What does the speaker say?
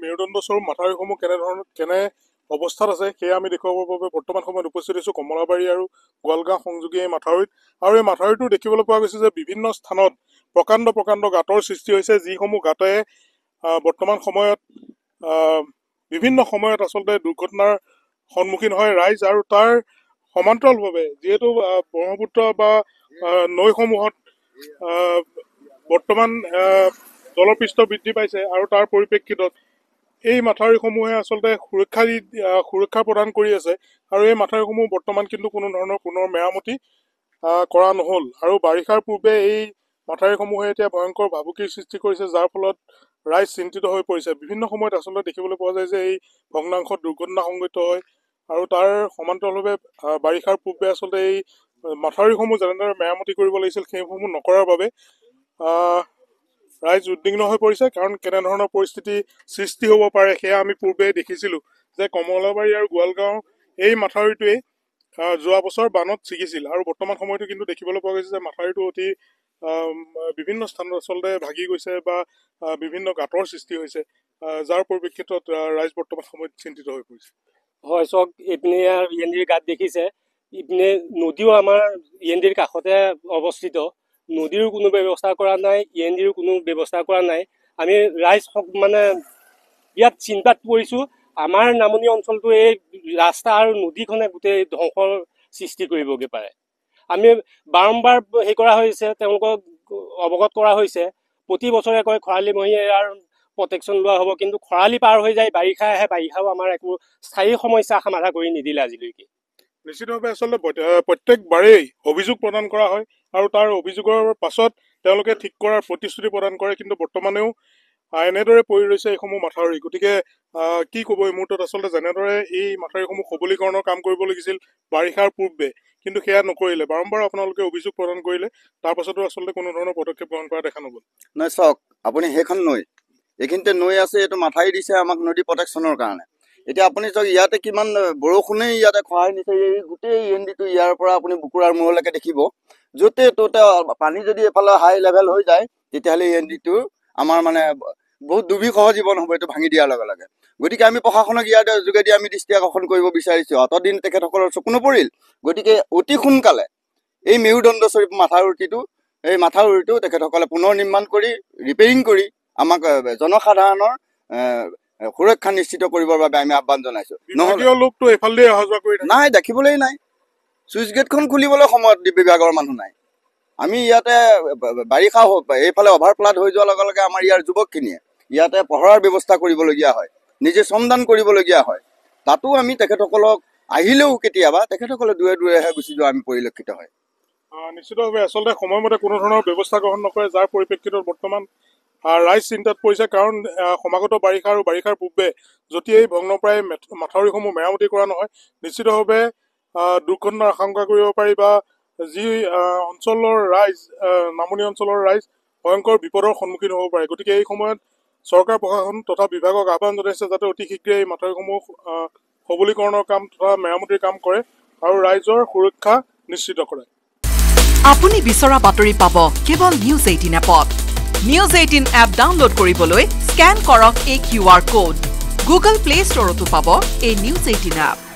মেৰুদণ্ড স্বৰূপ মাথাউৰিসমূহ কেনে অৱস্থাত আছে সেয়া আমি দেখুৱাবৰ বাবে বৰ্তমান সময়ত উপস্থিত হৈছোঁ কমলাবাৰী আৰু গোৱালগাঁও সংযোগী এই মাথাউৰিত। আৰু এই মাথাউৰিটো দেখিবলৈ পোৱা গৈছে যে বিভিন্ন স্থানত প্ৰকাণ্ড প্ৰকাণ্ড গাঁতৰ সৃষ্টি হৈছে, যিসমূহ গাঁতে বৰ্তমান সময়ত বিভিন্ন সময়ত আচলতে দুৰ্ঘটনাৰ সন্মুখীন হয় ৰাইজ। আৰু তাৰ সমান্তৰালভাৱে যিহেতু ব্ৰহ্মপুত্ৰ বা নৈসমূহত বৰ্তমান জলপৃষ্ঠ বৃদ্ধি পাইছে আৰু তাৰ পৰিপ্ৰেক্ষিতত এই মাথাউৰিসমূহে আচলতে সুৰক্ষা প্ৰদান কৰি আছে। আৰু এই মাথাউৰিসমূহ বৰ্তমান কিন্তু কোনো ধৰণৰ পুনৰ মেৰামতি কৰা নহ'ল। আৰু বাৰিষাৰ পূৰ্বে এই মাথাউৰিসমূহে এতিয়া ভয়ংকৰ ভাবুকিৰ সৃষ্টি কৰিছে, যাৰ ফলত ৰাইজ চিন্তিত হৈ পৰিছে। বিভিন্ন সময়ত আচলতে দেখিবলৈ পোৱা যায় যে এই ভগ্নাংশত দুৰ্ঘটনা সংঘটিত হয় আৰু তাৰ সমান্তৰালভাৱে বাৰিষাৰ পূৰ্বে আচলতে এই মাথাউৰিসমূহ যেনেদৰে মেৰামতি কৰিব লাগিছিল সেইসমূহ নকৰাৰ বাবে ৰাইজ উদ্বিগ্ন হৈ পৰিছে। কাৰণ কেনেধৰণৰ পৰিস্থিতি সৃষ্টি হ'ব পাৰে সেয়া আমি পূৰ্বে দেখিছিলোঁ যে কমলাবাৰী আৰু গোৱালগাঁও এই মাথাউৰিটোৱেই যোৱা বছৰ বানত ছিগিছিল। আৰু বৰ্তমান সময়তো কিন্তু দেখিবলৈ পোৱা গৈছে যে মাথাউৰিটো অতি বিভিন্ন স্থানত আচলতে ভাগি গৈছে বা বিভিন্ন গাঁতৰ সৃষ্টি হৈছে, যাৰ পৰিপ্ৰেক্ষিতত ৰাইজ বৰ্তমান সময়ত চিন্তিত হৈ পৰিছে। হয়, চাওক এইপিনে ইএনডিৰ গাঁত দেখিছে, ইপিনে নদীও আমাৰ ইএনডিৰ কাষতে অৱস্থিত। নদীৰো কোনো ব্যৱস্থা কৰা নাই, ইএনডিৰো কোনো ব্যৱস্থা কৰা নাই। আমি ৰাইজ মানে ইয়াত চিন্তাত পৰিছোঁ। আমাৰ নামনি অঞ্চলটো এই ৰাস্তা আৰু নদীখনে গোটেই ধ্বংসৰ সৃষ্টি কৰিবগৈ পাৰে। আমি বাৰম্বাৰ হেৰি কৰা হৈছে, তেওঁলোকক অৱগত কৰা হৈছে। প্ৰতি বছৰে কয় খৰালিমহীয়া ইয়াৰ প্ৰটেকশ্যন লোৱা হ'ব, কিন্তু খৰালি পাৰ হৈ যায়, বাৰিষা আহে, বাৰিষাও আমাৰ একো স্থায়ী সমস্যা সমাধা কৰি নিদিলে আজিলৈকে। নিশ্চিতভাৱে আচলতে প্ৰত্যেকবাৰেই অভিযোগ প্ৰদান কৰা হয় আৰু তাৰ অভিযোগৰ পাছত তেওঁলোকে ঠিক কৰাৰ প্ৰতিশ্ৰুতি প্ৰদান কৰে, কিন্তু বৰ্তমানেও এনেদৰে পৰি ৰৈছে এইসমূহ মাথাউৰি। গতিকে কি ক'ব এই মুহূৰ্তত, আচলতে যেনেদৰে এই মাথাউৰিসমূহ সবলীকৰণৰ কাম কৰিব লাগিছিল বাৰিষাৰ পূৰ্বে, কিন্তু সেয়া নকৰিলে, বাৰম্বাৰ আপোনালোকে অভিযোগ প্ৰদান কৰিলে, তাৰ পাছতো আচলতে কোনো ধৰণৰ পদক্ষেপ গ্ৰহণ কৰা দেখা নগ'ল। নহয় চাওক, আপুনি সেইখন নৈ, এইখিনিতে নৈ আছে, এইটো মাথাউৰি দিছে আমাক নদী প্ৰটেকশ্যনৰ কাৰণে। এতিয়া আপুনি চাওক, ইয়াতে কিমান বৰষুণেই ইয়াতে খহাই নিছে। এই গোটেই ইএনডিটো ইয়াৰ পৰা আপুনি বুকুৰাৰ মূৰলৈকে দেখিব, য'তে ত'তে পানী যদি এফালে হাই লেভেল হৈ যায় তেতিয়াহ'লে ইএনডিটো আমাৰ মানে বহুত দুৰ্বিষহ জীৱন হ'ব এইটো ভাঙি দিয়াৰ লগে লগে। গতিকে আমি প্ৰশাসনক ইয়াৰ যোগেদি আমি দৃষ্টি আকৰ্ষণ কৰিব বিচাৰিছোঁ। অতদিন তেখেতসকলৰ চকু নপৰিল। গতিকে অতি সোনকালে এই মেৰুদণ্ড স্বৰূপ মাথাউৰিটো তেখেতসকলে পুনৰ নিৰ্মাণ কৰি ৰিপেয়াৰিং কৰি আমাক জনসাধাৰণৰ সুৰক্ষা নিশ্চিত কৰিবৰ বাবে আমি আহ্বান জনাইছোঁ। নাই, দেখিবলৈ নাই। চুইচ গেটখন খুলিবলৈ সময়ত বিভাগৰ মানুহ নাই। আমি ইয়াতে বাৰিষা এইফালে অভাৰফ্লাড হৈ যোৱাৰ লগে লগে আমাৰ ইয়াৰ যুৱকখিনিয়ে ইয়াতে পহৰাৰ ব্যৱস্থা কৰিবলগীয়া হয়, নিজে শ্ৰমদান কৰিবলগীয়া হয়। তাতো আমি তেখেতসকলক আহিলেও কেতিয়াবা তেখেতসকলে দূৰে দূৰেহে গুচি যোৱা আমি পৰিলক্ষিত হয়। নিশ্চিতভাৱে আচলতে সময়মতে কোনো ধৰণৰ ব্যৱস্থা গ্ৰহণ নকৰে, যাৰ পৰিপ্ৰেক্ষিতত বৰ্তমান ৰাইজ চিন্তাত পৰিছে। কাৰণ সমাগত বাৰিষা আৰু বাৰিষাৰ পূৰ্বে যদি এই ভগ্নপ্ৰায় মাথাউৰিসমূহ মেৰামতি কৰা নহয়, নিশ্চিতভাৱে দুৰ্ঘটনাৰ আশংকা কৰিব পাৰি বা যি অঞ্চলৰ ৰাইজ, নামনি অঞ্চলৰ ৰাইজ ভয়ংকৰ বিপদৰ সন্মুখীন হ'ব পাৰে। গতিকে এই সময়ত চৰকাৰ প্ৰশাসন তথা বিভাগক আহ্বান জনাইছে যাতে অতি শীঘ্ৰে এই মাথাউৰিসমূহ সবলীকৰণৰ কাম তথা মেৰামতিৰ কাম কৰে আৰু ৰাইজৰ সুৰক্ষা নিশ্চিত কৰে। আপুনি বিচৰা বাতৰি পাব কেৱল নিউজ 18 এপত। নিউজ 18 এপ ডাউনলোড কৰিবলৈ স্কেন কৰক এই QR কোড। গুগল প্লে ষ্টৰতো পাব এই নিউজ 18 এপ।